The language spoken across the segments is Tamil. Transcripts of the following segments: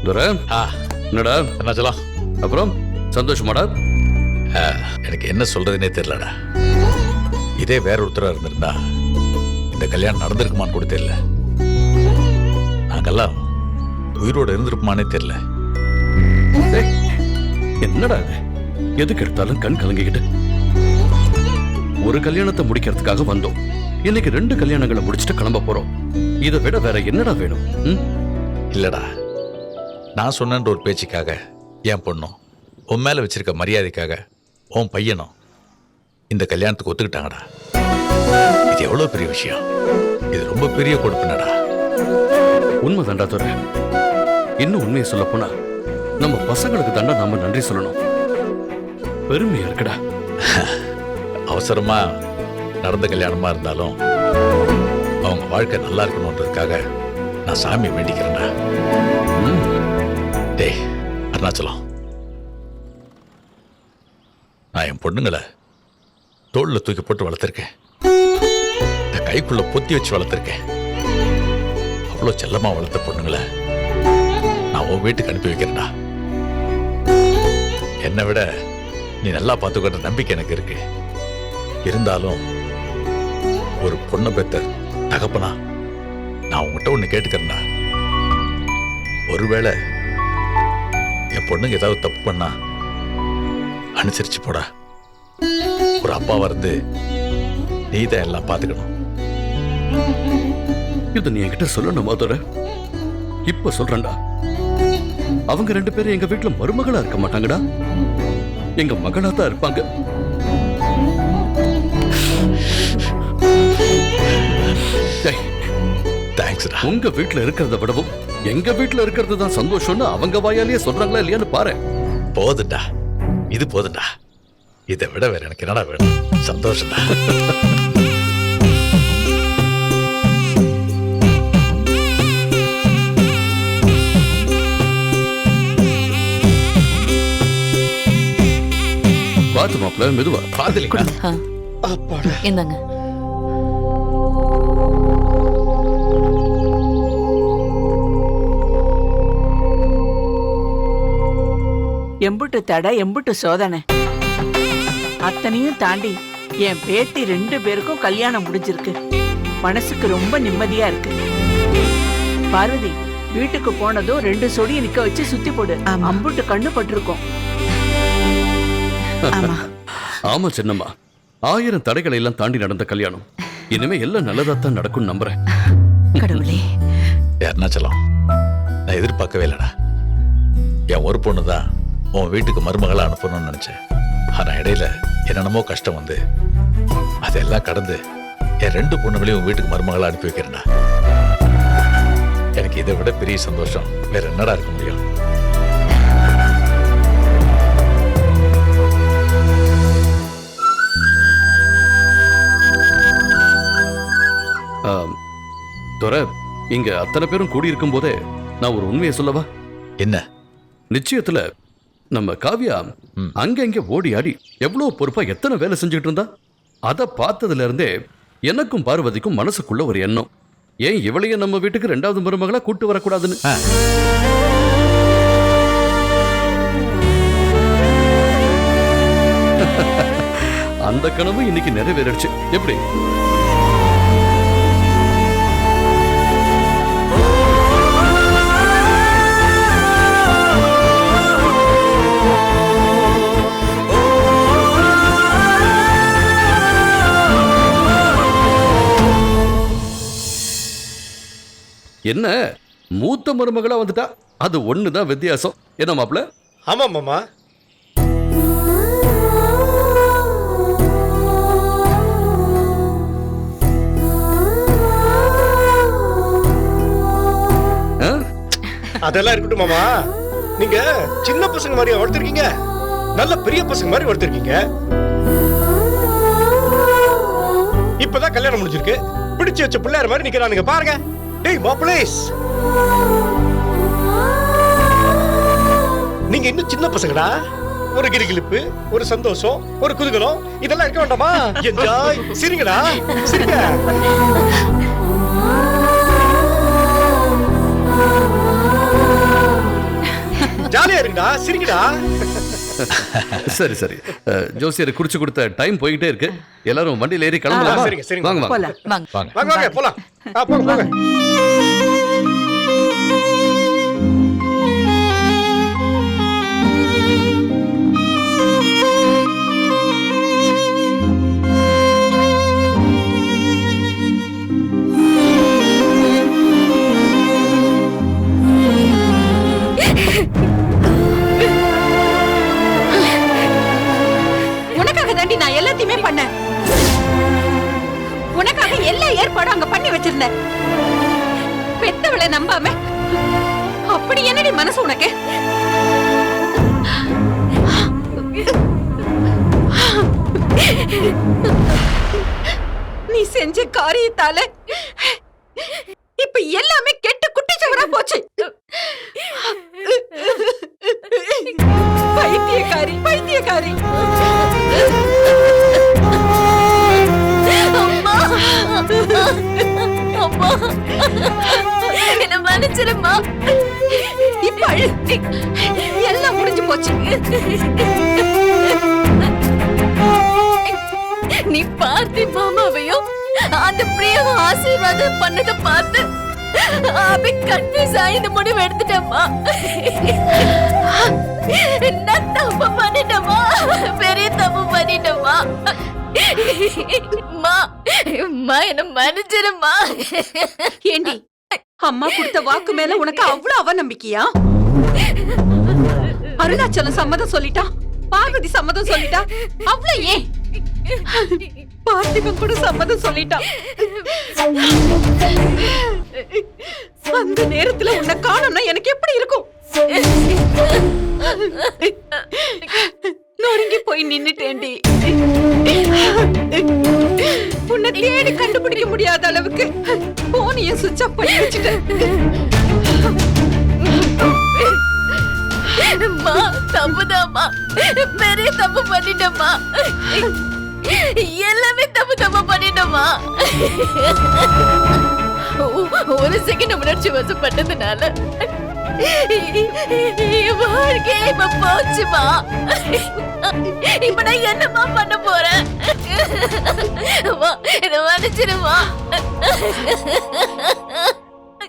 துரை, என்னடா என்ன சொல்லலாம்? அப்புறம் சந்தோஷமாடா? எனக்கு என்ன சொல்றதுன்னே தெரியலடா. இதே வேற ஒருத்தரா இருந்திருந்தா இந்த கல்யாணம் நடந்திருக்குமான்னு கூட தெரியல. நாங்கெல்லாம் உயிரோட இருந்திருக்குமானே தெரியல. டேய், என்னடா இது? எதுக்கு எடுத்தாலும் கண் கலங்கிக்கிட்டு. ஒரு கல்யாணத்தை முடிக்கிறதுக்காக வந்தோம், இன்னைக்கு 2 கல்யாணங்களை முடிச்சுட்டு கிளம்ப போறோம். இதை விட வேற என்னடா வேணும்? இல்லடா, நான் சொன்னன்ற ஒரு பேச்சுக்காக என் பொண்ணும் உன் மேல வச்சிருக்க மரியாதைக்காக உன் பையனும் இந்த கல்யாணத்துக்கு ஒத்துக்கிட்டாங்கடா. இது எவ்வளவு பெரிய விஷயம். இது ரொம்ப பெரிய கொடுப்புனடா. உண்மைதான்டா துரை. இன்னும் உண்மையை சொல்ல போனா நம்ம பசங்களுக்கு தாண்டா நாம நன்றி சொல்லணும். பெருமையா இருக்குடா. அவசரமா நடந்த கல்யாணமா இருந்தாலும் அவங்க வாழ்க்கை நல்லா இருக்கணும்ன்றதுக்காக நான் சாமி வேண்டிக்கிறேன்டா. டேய் அருணாச்சலம், நான் என் பொண்ணுங்களை தோளில் தூக்கி போட்டு வளர்த்துருக்கேன். இந்த கைக்குள்ள பொத்தி வச்சு வளர்த்துருக்கேன். அவ்வளோ செல்லமா வளர்த்த பொண்ணுங்களை நான் உன் வீட்டுக்கு அனுப்பி வைக்கிறேன்டா. என்னை விட நீ நல்லா பார்த்துக்கிற நம்பிக்கை எனக்கு இருக்கு. இருந்தாலும் ஒரு பொண்ணை பெத்த தகப்பனா நான் உங்ககிட்ட ஒண்ணு கேட்டுக்கிறேன்டா. ஒருவேளை என் பொண்ணுங்க ஏதாவது தப்பு பண்ணா அனுசரிச்சு போடா. ஒரு அப்பாவா இருந்து நீ தான் எல்லாம் பார்த்துக்கணும். இது நீ என்கிட்ட சொல்லணுமா துரை? இப்ப சொல்றேன்டா. அவங்க 2 பேரும் எங்க வீட்டுல மருமகளா இருக்க மாட்டாங்கடா, எங்க மகளா தான் இருப்பாங்க. உங்க வீட்டுல இருக்கிறத விடவும் எங்க வீட்டுல இருக்கிறது தான் சந்தோஷம்னு அவங்க வாயாலேயே சொல்றாங்களா இல்லையான்னு பாரு. போதுண்டா, இது போதுண்டா. இதை விட வேற எனக்கு என்னடா வேணும்? சந்தோஷம்டா. பாத்து மாப்பிள்ள, மெதுவா பாத்துலீங்களா? இந்தாங்க. எம்புட்டு தடை, எம்புட்டு சோதனை, அத்தனையும் தாண்டி என் பேத்தி 2 பேருக்கும் கல்யாணம் முடிஞ்சிருக்கு. மனசுக்கு ரொம்ப நிம்மதியா இருக்கு. பார்வதி, வீட்டுக்கு போனதும் 2 சொடியை நிக்க வச்சு சுத்தி போடு. அம்புட்டு கண்ணு பட்டிருக்கோம். ஆமா சின்னம்மா, 1000 தடைகளை எல்லாம் தாண்டி நடந்த கல்யாணம். இனிமே எல்லாம் நல்லதாத்தான் நடக்கும் நம்புறேன். கடவுளே. அருணாச்சலம், நான் எதிர்பார்க்கவே இல்லடா. என் ஒரு பொண்ணுதான் உன் வீட்டுக்கு மருமகளா அனுப்பணும்னு நினைச்சேன். ஆனா இடையில என்னென்னமோ கஷ்டம் வந்து அதெல்லாம் கடந்து என் 2 பொண்ணுகளையும் உன் வீட்டுக்கு மருமகளா அனுப்பி வைக்கிறேன்டா. எனக்கு இதை விட பெரிய சந்தோஷம் வேற என்னடா இருக்க முடியும்? துரை, இங்க அத்தனை பேரும் கூடி இருக்கும் போதே நான் ஒரு உண்மையை சொல்லவா? என்ன? நிச்சயத்துல நம்ம காவியா அங்க இங்க ஓடி ஆடி எவ்வளவு பொறுப்பா எத்தனை வேலை செஞ்சுட்டு இருந்தா. அதை பார்த்ததுல இருந்தே எனக்கும் பார்வதிக்கும் மனசுக்குள்ள ஒரு எண்ணம், ஏன் இவளையே நம்ம வீட்டுக்கு 2வது மருமகளா கூட்டு வரக்கூடாதுன்னு. அந்த கனவு இன்னைக்கு நிறைவேறிடுச்சு. எப்படி? என்ன மூத்த மருமகளா வந்துட்டா, அது ஒண்ணுதான் வித்தியாசம். என்ன மாப்பிள்ள? ஆமா மாமா. அதெல்லாம் இருக்கட்டும் மாமா. நீங்க சின்ன பசங்க மாதிரி வளர்த்திருக்கீங்க, நல்ல பெரிய பசங்க மாதிரி வளர்த்திருக்கீங்க. இப்பதான் கல்யாணம் முடிஞ்சிருக்கு, பிடிச்சு வச்ச பிள்ளையார் மாதிரி நிக்கிறானுங்க பாருங்க. டேய் மாப்பிளேஸ், நீங்க இன்னும் சின்ன பசங்கடா. ஒரு கிளிகிளிப்பு, ஒரு சந்தோஷம், ஒரு குதூகலம், இதெல்லாம் இருக்க வேண்டாமா? என்ஜாய், சிரிங்கடா, சிரிங்க. சிரிங்கடா. சரி சரி. ஜோசியர் குறிச்சு கொடுத்த டைம் போயிட்டே இருக்கு. எல்லாரும் வண்டியில ஏறி கிளம்பலாமா? சரிங்க, சரிங்க. வாங்க வாங்க. போலாம். வாங்க. வாங்க. வாங்க வாங்க போலாம். போங்க போங்க. உனக்காக தாண்டி நான் எல்லாத்தையுமே பண்ணேன். உனக்காக எல்லா ஏற்பாடும் அங்க பண்ணி வச்சிருந்தேன். பெத்தவளை நம்பாம அப்படி என்னடி மனசு உனக்கு? நீ செஞ்ச காரியத்தால இப்ப எல்லாமே கெட்டு குட்டிச்சவரா போச்சு. பைத்தியக்காரி பைத்தியக்காரி. அம்மா அம்மா என்ன மன்னிச்சிருமா. இப்ப அழு. எல்லாம் முடிஞ்சு போச்சு. நீ பார்த்தி மாமாவையும் அந்த பிரியாவை ஆசீர்வாதம் பண்ணத பார்த்து அபி கன்ஃபியூஸ் ஆகி இந்த முடிவு எடுத்துட்டேம்மா. நான் தப்பு பண்ணிட்டேம்மா, பெரிய தப்பு பண்ணிட்டேம்மா. என்ன மன்னிச்சிருமா. ஏண்டி அம்மா கொடுத்த வாக்கு மேல உனக்கு அவ்வளவு அவநம்பிக்கையா? அருணாச்சலம் சம்மதம் சொல்லிட்டா, பார்வதி சம்மதம் சொல்லிட்டா, அவ்வளவு ஏன் பார்த்திபன் கூட சம்மதம் சொல்லிட்டா. அந்த நேரத்துல உன்னை காணோம்னா எனக்கு எப்படி இருக்கும்? நொறுங்கி போய் நின்னுட்டேன்டி. உன்னை தேடி கண்டுபிடிக்க முடியாத அளவுக்கு போனையும் சுவிட்ச் ஆஃப் பண்ணி வச்சுட்டேன். தப்புதாம்மா, பெரிய தப்பு பண்ணிட்டோம்மா. எல்லாமே தப்பு பண்ணிட்டோம்மா. ஒரு செகண்ட் உணர்ச்சி வசப்பட்டதுனால வாழ்க்கையே இப்ப போச்சுமா. இப்ப நான் என்னமா பண்ண போறேன்? மன்னிச்சிருமா.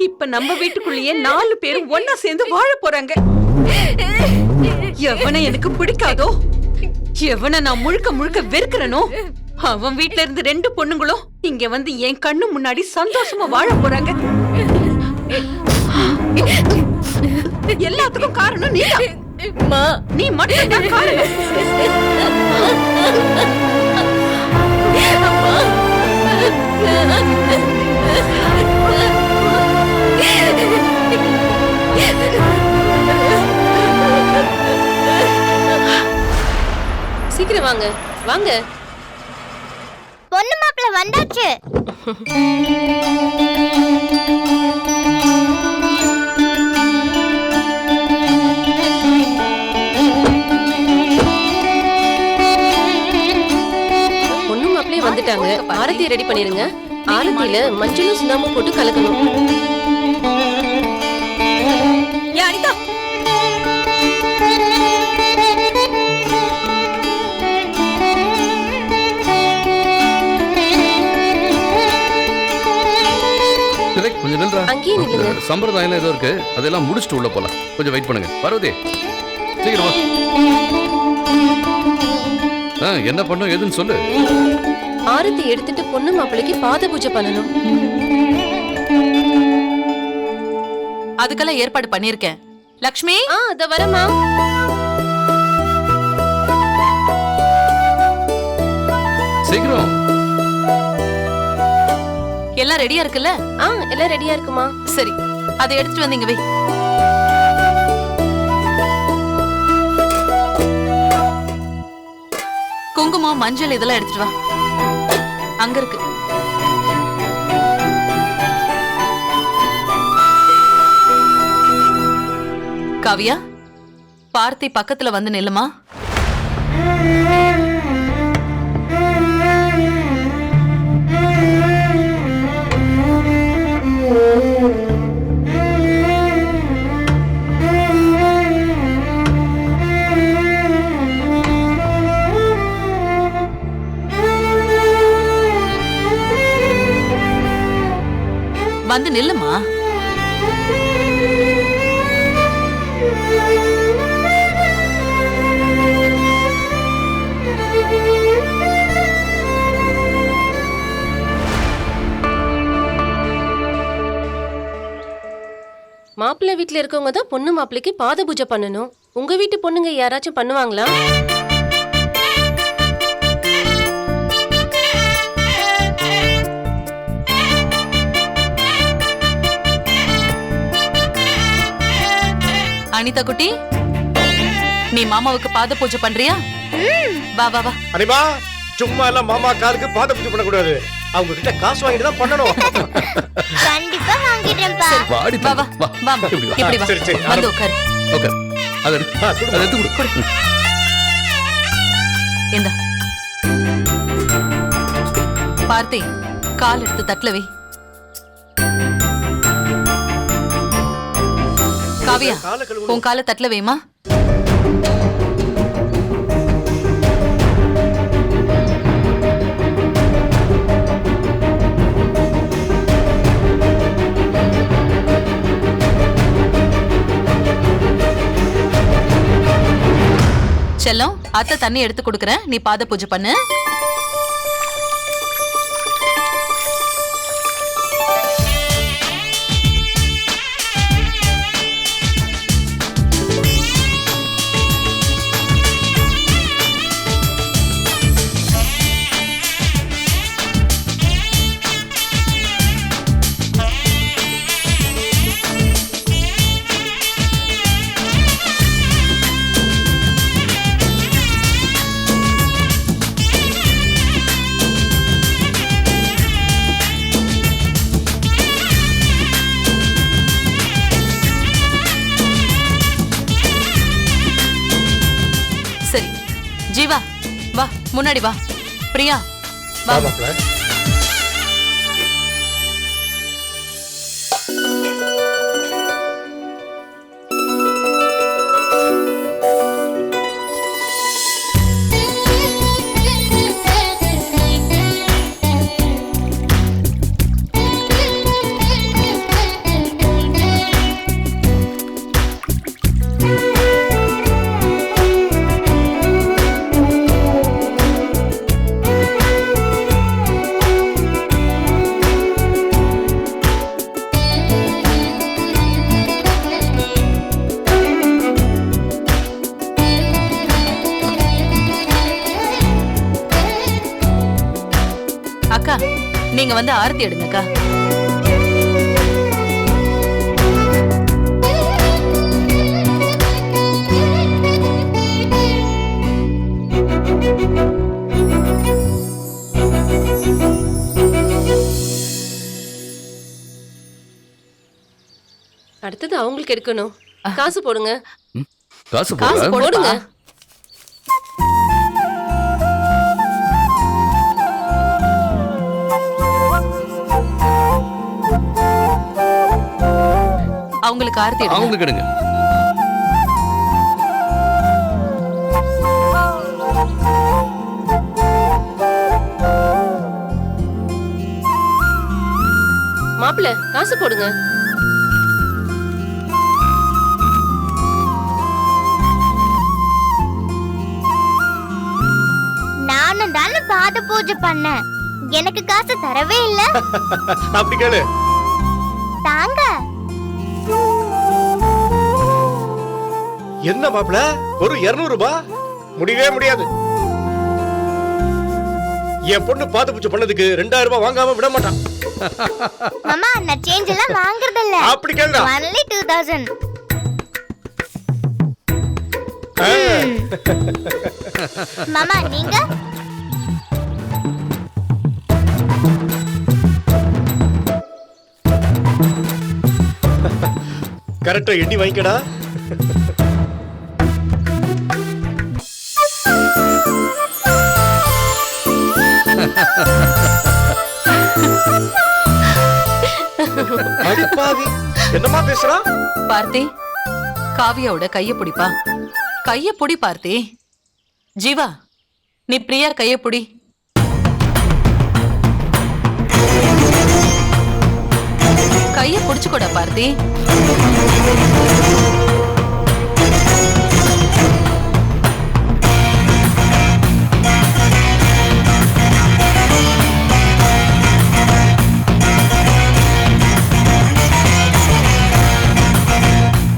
இப்ப நம்ம வீட்டுக்குள்ளேயே 4 பேரும் ஒன்னா சேர்ந்து வாழ போறாங்க. எவனை எனக்கு பிடிக்காதோ, எவனை நான் முழுக்க முழுக்க வெறுக்கிறனோ, அவன் வீட்ல இருந்து 2 பொண்ணுங்களும் இங்க வந்து என் கண்ணு முன்னாடி சந்தோஷமா வாழ போறாங்க. எல்லாத்துக்கும் காரணம் நீதான். நீ மட்டும் தான் காரணம். சீக்கிரம் வாங்க வாங்க. பொண்ணு மாப்பிள்ள வந்தாச்சு. பொண்ணு மாப்பிள்ளையே வந்துட்டாங்க. ஆரத்தி ரெடி பண்ணிருங்க. ஆரத்தியில மஞ்சளும் சுண்ணாம்பும் போட்டு கலக்கணும். ஏன் அனிதா, திலக், கொஞ்சம் நில்றா. அங்கேயே நில்லுங்க. சம்பிரதாயம் ஏதோ இருக்கு, அதெல்லாம் முடிச்சுட்டு உள்ள போலாம். கொஞ்சம் வெயிட் பண்ணுங்க. பார்வதி, சீக்கிரம் வா. என்ன பண்ணும் எதுன்னு சொல்லு. ஆரத்தி எடுத்துட்டு பொண்ணு மாப்பிள்ளைக்கு பாத பூஜை பண்ணணும். அதுக்கெல்லாம் ஏற்பாடு பண்ணிருக்கேன். லக்ஷ்மி, அத வரமா. சீக்கிரம். எல்லாம் ரெடியா இருக்குல்ல? எல்லாம் ரெடியா இருக்குமா? சரி, அதை எடுத்துட்டு வந்தீங்க வை. குங்குமம், மஞ்சள் இதெல்லாம் எடுத்துட்டு வா. அங்க இருக்கு. காவியா, பார்த்தி பக்கத்துல வந்து நில்லுமா. கொஞ்சமாவது நில்லுமா. மாப்பிள்ளை வீட்ல இருக்கவங்க தான் பொண்ணு மாப்பிள்ளைக்கு பாத பூஜை பண்ணணும். உங்க வீட்டு பொண்ணுங்க யாராச்சும் பண்ணுவாங்களா? அனிதா குட்டி, நீ மாமாவுக்கு பாத பூஜை பண்றியா? வா வா வா. அனிமா, சும்மா எல்லாம் மாமா காலுக்கு பாத பூஜை பண்ண கூடாது. அவங்க கிட்ட காசு வாங்கிட்டு தான் பண்ணணும். கண்டிப்பா வாங்கிடுறேன்ப்பா. வாடி வா வா வா வா. இப்படி வா. இப்படி வா. சரி, சரி. வந்து உட்காரு. ஓகே அதை எடுத்து கொடு. இந்த பார்த்தி, கால் எடுத்து தட்டுல வை. காவியா, காலை கழுவு. உன் காலை தட்டுல வைமா. செல்லம், அத்தை தண்ணி எடுத்து கொடுக்கறேன், நீ பாத பூஜை பண்ணு. சரி ஜீவா, வா முன்னாடி வா. பிரியா வா. மாப்பிள்ள. அக்கா, நீங்க வந்து ஆரத்தி எடுங்கக்கா. அடுத்தது அவங்களுக்கு எடுக்கணும். காசு போடுங்க. காசு காசு போடுற போடுங்க. அவங்களுக்கு ஆரத்தி எடுங்க. அவங்களுக்கு எடுங்க. மாப்பிள்ளை காசு போடுங்க. நானும் தானே பாத பூஜை பண்ணேன். எனக்கு காசு தரவே இல்ல. அப்படி கேளு. தாங்க. என்ன மாப்பிள்ள, ஒரு 200 ரூபாய் முடியவே முடியாது. என் பொண்ணு பாத பூஜை பண்ணதுக்கு 2000 ரூபாய் வாங்காம விட மாட்டான். மாமா, நான் சேஞ்ச் எல்லாம் வாங்குறது இல்ல. அப்படி கேளுடா. only 2000. மாமா, நீங்க? கரெக்டா எண்ணி வாங்கிக்கடா. அடிப்பாவி, என்னமா பேசுறா? பார்த்தி, காவியாவோட கைய பிடிப்பா. கைய பிடி பார்த்தி. ஜீவா, நீ பிரியா கைய பிடி. கைய புடிச்சுக்கோடா பார்த்தி.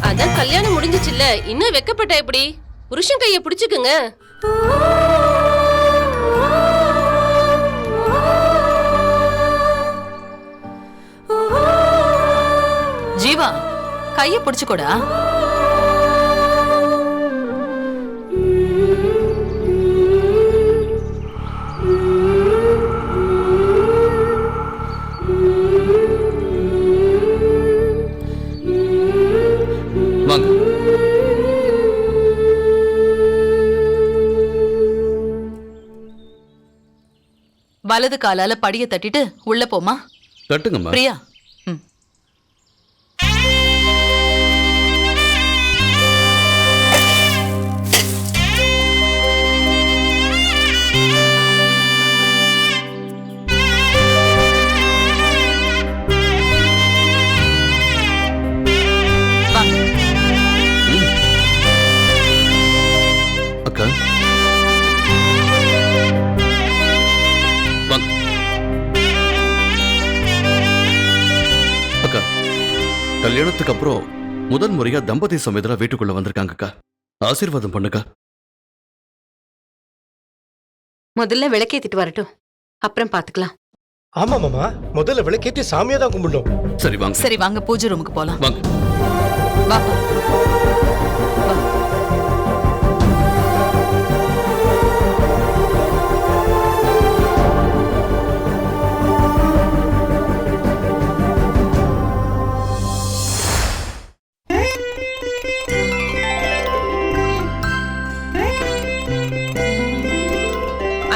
அதான் கல்யாணம் முடிஞ்சிச்சுல்ல, இன்னும் வெக்கப்பட்ட எப்படி? புருஷன் கைய பிடிச்சுக்குங்க. ஜீவா, கைய புடிச்சுக்கோடா. வாங்க. வலது காலால படிய தட்டிட்டு உள்ள போமா. தட்டுங்கம்மா. பிரியா, ம். வாங்க. அக்கா வாங்க. அக்கா, கல்யாணத்துக்கு அப்புறம் முதல் முறையா தம்பதி சமேதரா வீட்டுக்குள்ள வந்திருக்காங்க அக்கா. ஆசீர்வாதம் பண்ணுக்கா. முதல்ல விளக்கேத்திட்டு வரட்டும், அப்புறம் பாத்துக்கலாம். ஆமா மாமா, முதல்ல விளக்கேத்தி சாமியா தான் கும்பிடணும். சரி வாங்க. சரி வாங்க, பூஜை ரூமுக்கு போலாம். வாங்க. வாப்பா. வா.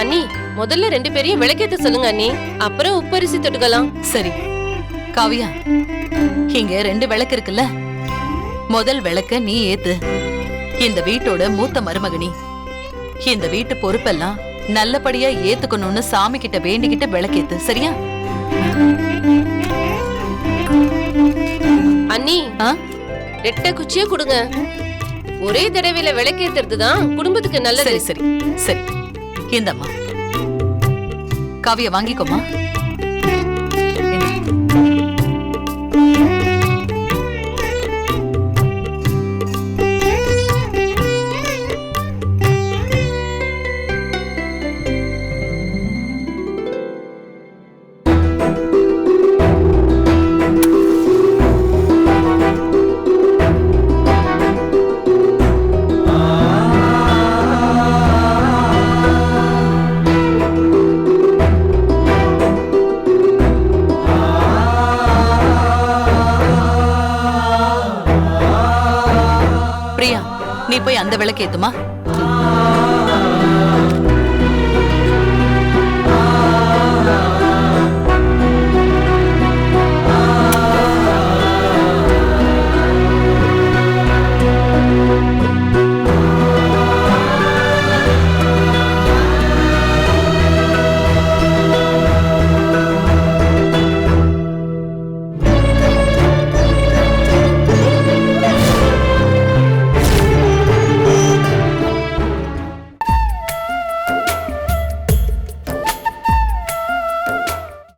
அண்ணி, முதல்ல 2 பேரையும் விளக்கேத்த சொல்லுங்க அண்ணி, அப்புறம் உப்பரிசி தொட்டுக்கலாம். சரி காவியா, இங்க 2 விளக்கு இருக்குல்ல, முதல் விளக்க நீ ஏத்து. இந்த வீட்டோட மூத்த மருமகனி, இந்த வீட்டு பொறுப்பெல்லாம் நல்லபடியா ஏத்துக்கணும்னு சாமி கிட்ட வேண்டிக்கிட்ட விளக்கேத்து. சரியா? அண்ணி, ஆ? ரெட்டை குச்சியே கொடுங்க. ஒரே தடவையில விளக்கேத்துறது தான் குடும்பத்துக்கு நல்லது. சரி சரி சரி, இந்தம்மா. காவியா வாங்கிக்கோமா. பிரியா, நீ போய் அந்த விளக்கு ஏத்துமா.